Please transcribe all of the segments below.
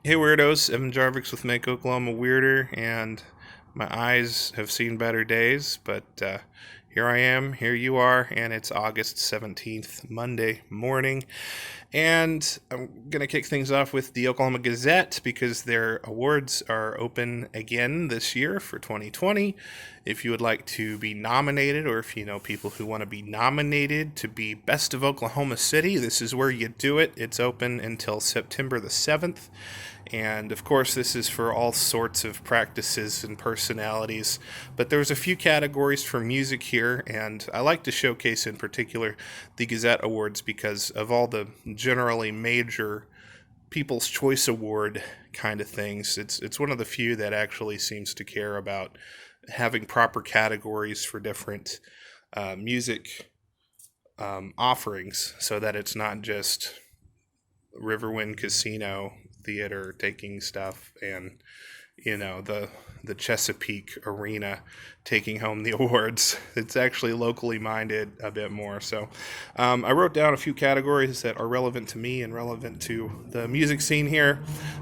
Hey weirdos, Evan Jarvix with Make Oklahoma Weirder, and my eyes have seen better days, but here I am, here you are, and it's August 17th, Monday morning, and I'm going to kick things off with the Oklahoma Gazette because their awards are open again this year for 2020. If you would like to be nominated, or if you know people who want to be nominated to be Best of Oklahoma City, this is where you do it. It's open until September the 7th. And of course, this is for all sorts of practices and personalities. But there's a few categories for music here, and I like to showcase in particular the Gazette Awards because of all the generally major People's Choice Award kind of things. It's one of the few that actually seems to care about having proper categories for different music offerings, so that it's not just Riverwind Casino Theater taking stuff, and the Chesapeake Arena taking home the awards. It's actually locally minded a bit more. So I wrote down a few categories that are relevant to me and relevant to the music scene here.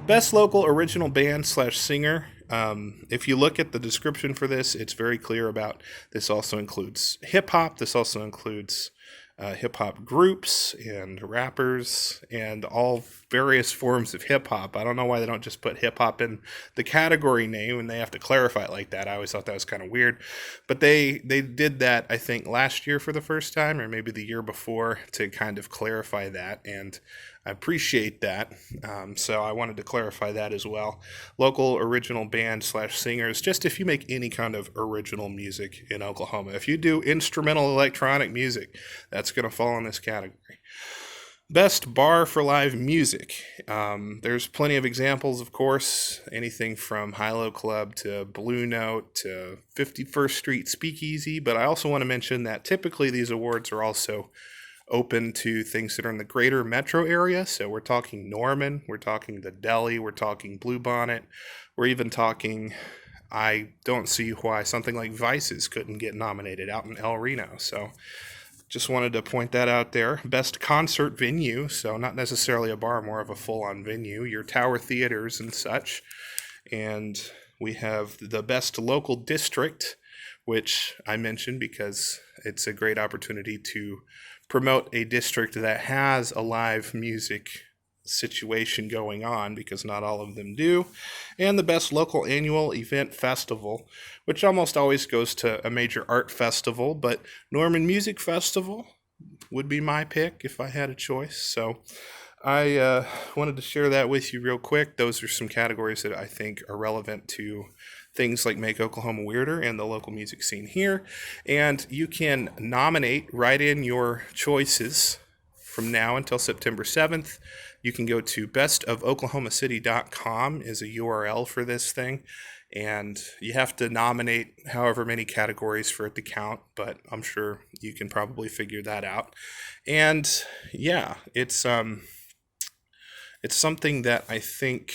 Best local original band slash singer. If you look at the description for this, it's very clear about this also includes hip hop. This also includes hip hop groups and rappers and all various forms of hip hop. I don't know why they don't just put hip hop in the category name and they have to clarify it like that. I always thought that was kind of weird, but they did that I think last year for the first time, or maybe the year before, to kind of clarify that, and I appreciate that. So I wanted to clarify that as well. Local original band slash singers, just if you make any kind of original music in Oklahoma. If you do instrumental electronic music, that's going to fall in this category. Best bar for live music. There's plenty of examples, of course. Anything from Hilo Club to Blue Note to 51st Street Speakeasy. But I also want to mention that typically these awards are also open to things that are in the greater metro area. So we're talking Norman, we're talking the Deli, we're talking Bluebonnet, we're even talking, I don't see why something like Vices couldn't get nominated out in El Reno. So just wanted to point that out there. Best concert venue, so not necessarily a bar, more of a full-on venue, your Tower theaters and such. And we have the best local district, which I mentioned because it's a great opportunity to promote a district that has a live music situation going on, because not all of them do. And the best local annual event festival, which almost always goes to a major art festival, but Norman Music Festival would be my pick if I had a choice. So I wanted to share that with you real quick. Those are some categories that I think are relevant to things like Make Oklahoma Weirder and the local music scene here. And you can write in your choices from now until September 7th. You can go to bestofoklahomacity.com is a URL for this thing. And you have to nominate however many categories for it to count, but I'm sure you can probably figure that out. And yeah, it's something that I think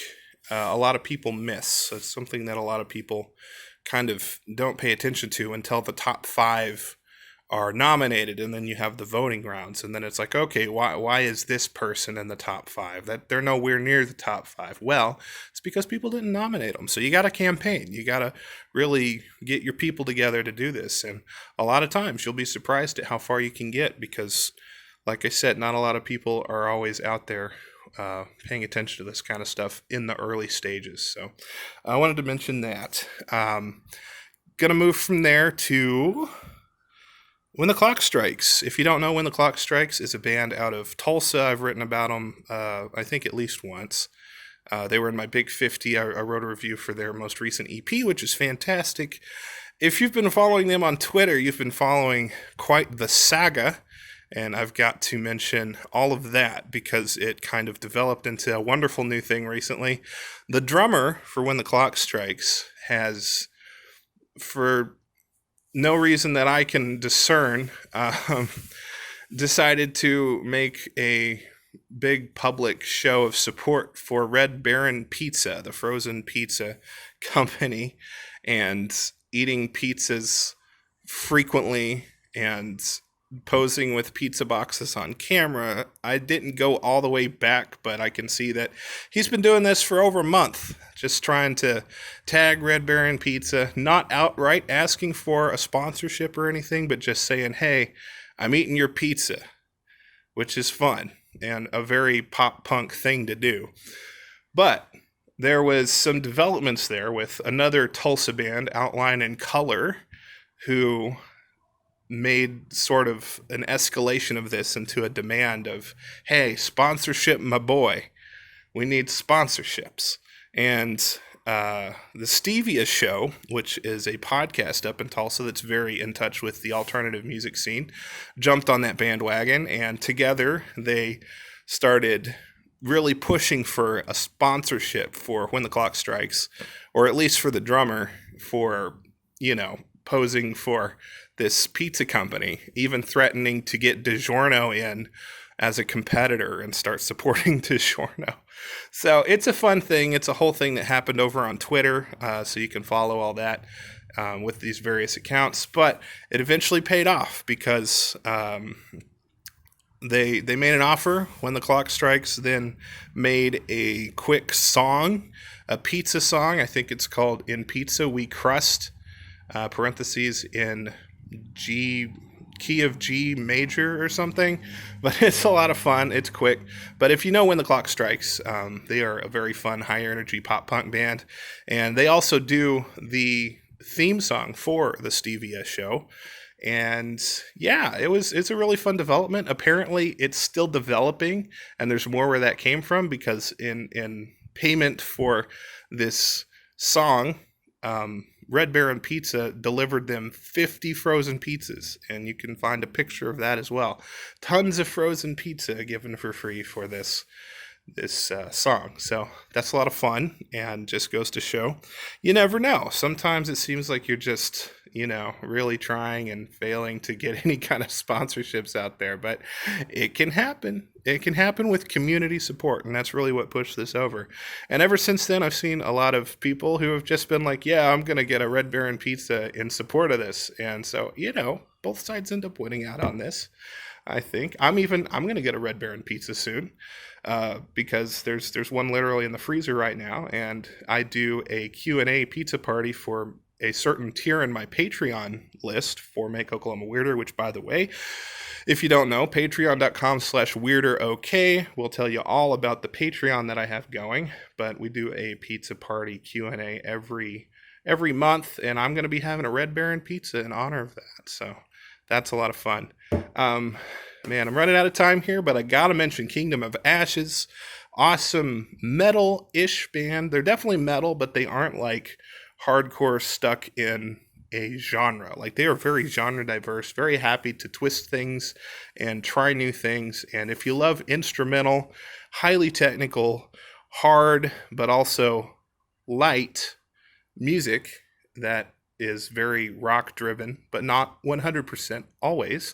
a lot of people miss. It's something that a lot of people kind of don't pay attention to until the top five are nominated, and then you have the voting rounds, and then it's like, okay, why is this person in the top five? That they're nowhere near the top five. Well, it's because people didn't nominate them. So you got to campaign. You got to really get your people together to do this, and a lot of times you'll be surprised at how far you can get because, like I said, not a lot of people are always out there paying attention to this kind of stuff in the early stages. So I wanted to mention that. Gonna move from there to When the Clock Strikes. If you don't know, When the Clock Strikes is a band out of Tulsa. I've written about them, I think, at least once. They were in my Big 50. I wrote a review for their most recent EP, which is fantastic. If you've been following them on Twitter, you've been following quite the saga. And I've got to mention all of that because it kind of developed into a wonderful new thing recently. The drummer for When the Clock Strikes has, for no reason that I can discern, decided to make a big public show of support for Red Baron Pizza, the frozen pizza company, and eating pizzas frequently and posing with pizza boxes on camera. I didn't go all the way back, but I can see that he's been doing this for over a month, just trying to tag Red Baron Pizza, not outright asking for a sponsorship or anything, but just saying, hey, I'm eating your pizza, which is fun and a very pop punk thing to do. But there was some developments there with another Tulsa band, Outline in Color, who made sort of an escalation of this into a demand of, hey, sponsorship my boy. We need sponsorships. And the Stevia Show, which is a podcast up in Tulsa that's very in touch with the alternative music scene, jumped on that bandwagon, and together they started really pushing for a sponsorship for When the Clock Strikes, or at least for the drummer, for, posing for this pizza company, even threatening to get DiGiorno in as a competitor and start supporting DiGiorno. So it's a fun thing. It's a whole thing that happened over on Twitter, so you can follow all that with these various accounts. But it eventually paid off because they made an offer. When the Clock Strikes then made a quick song, a pizza song. I think it's called In Pizza We Crust, parentheses in key of G major or something, but it's a lot of fun. It's quick. But if you know When the Clock Strikes, they are a very fun, high energy pop punk band, and they also do the theme song for the Stevia Show. And yeah, it's a really fun development. Apparently, it's still developing, and there's more where that came from, because in payment for this song, Red Baron Pizza delivered them 50 frozen pizzas, and you can find a picture of that as well. Tons of frozen pizza given for free for this song. So that's a lot of fun, and just goes to show you never know. Sometimes it seems like you're just, really trying and failing to get any kind of sponsorships out there, but it can happen. It can happen with community support, and that's really what pushed this over. And ever since then, I've seen a lot of people who have just been like, yeah, I'm going to get a Red Baron Pizza in support of this. And so, both sides end up winning out on this. I think I'm going to get a Red Baron Pizza soon, because there's one literally in the freezer right now, and I do a Q&A pizza party for a certain tier in my Patreon list for Make Oklahoma Weirder, which, by the way, if you don't know, patreon.com/weirderok will tell you all about the Patreon that I have going. But we do a pizza party Q&A every month, and I'm going to be having a Red Baron Pizza in honor of that. So that's a lot of fun. Man, I'm running out of time here, but I got to mention Kingdom of Ashes. Awesome metal-ish band. They're definitely metal, but they aren't like hardcore stuck in a genre. Like, they are very genre diverse, very happy to twist things and try new things. And if you love instrumental, highly technical, hard, but also light music that is very rock driven, but not 100% always,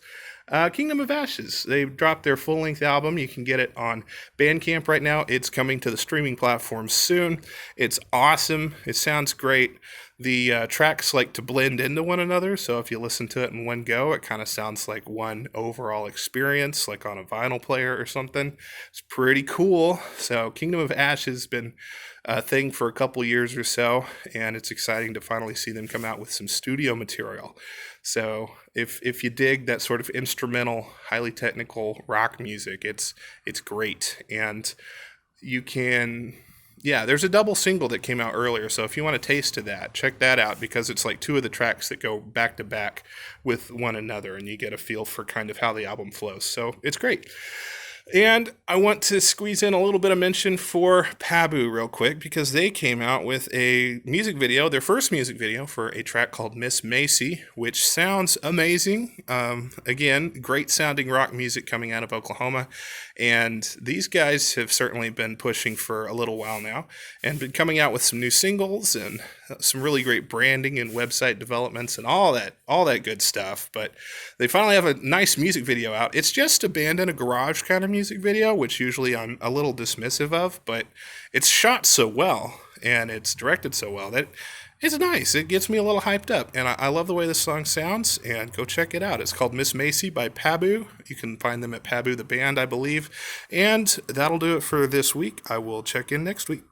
Kingdom of Ashes. They've dropped their full-length album. You can get it on Bandcamp right now. It's coming to the streaming platforms soon. It's awesome. It sounds great. The tracks like to blend into one another, so if you listen to it in one go, it kind of sounds like one overall experience, like on a vinyl player or something. It's pretty cool. So Kingdom of Ashes has been a thing for a couple years or so, and it's exciting to finally see them come out with some studio material. So if you dig that sort of instrumental, highly technical rock music, it's great. And you can, there's a double single that came out earlier, so if you want a taste of that, check that out, because it's like two of the tracks that go back to back with one another, and you get a feel for kind of how the album flows. So it's great. And I want to squeeze in a little bit of mention for Pabu real quick, because they came out with a music video, their first music video, for a track called Miss Macy, which sounds amazing. Again, great sounding rock music coming out of Oklahoma. And these guys have certainly been pushing for a little while now and been coming out with some new singles and some really great branding and website developments and all that good stuff. But they finally have a nice music video out. It's just a band in a garage kind of music video, which usually I'm a little dismissive of, but it's shot so well and it's directed so well that It's nice. It gets me a little hyped up, and I love the way this song sounds. And go check it out. It's called Miss Macy by Pabu. You can find them at Pabu the Band, I believe. And that'll do it for this week. I will check in next week.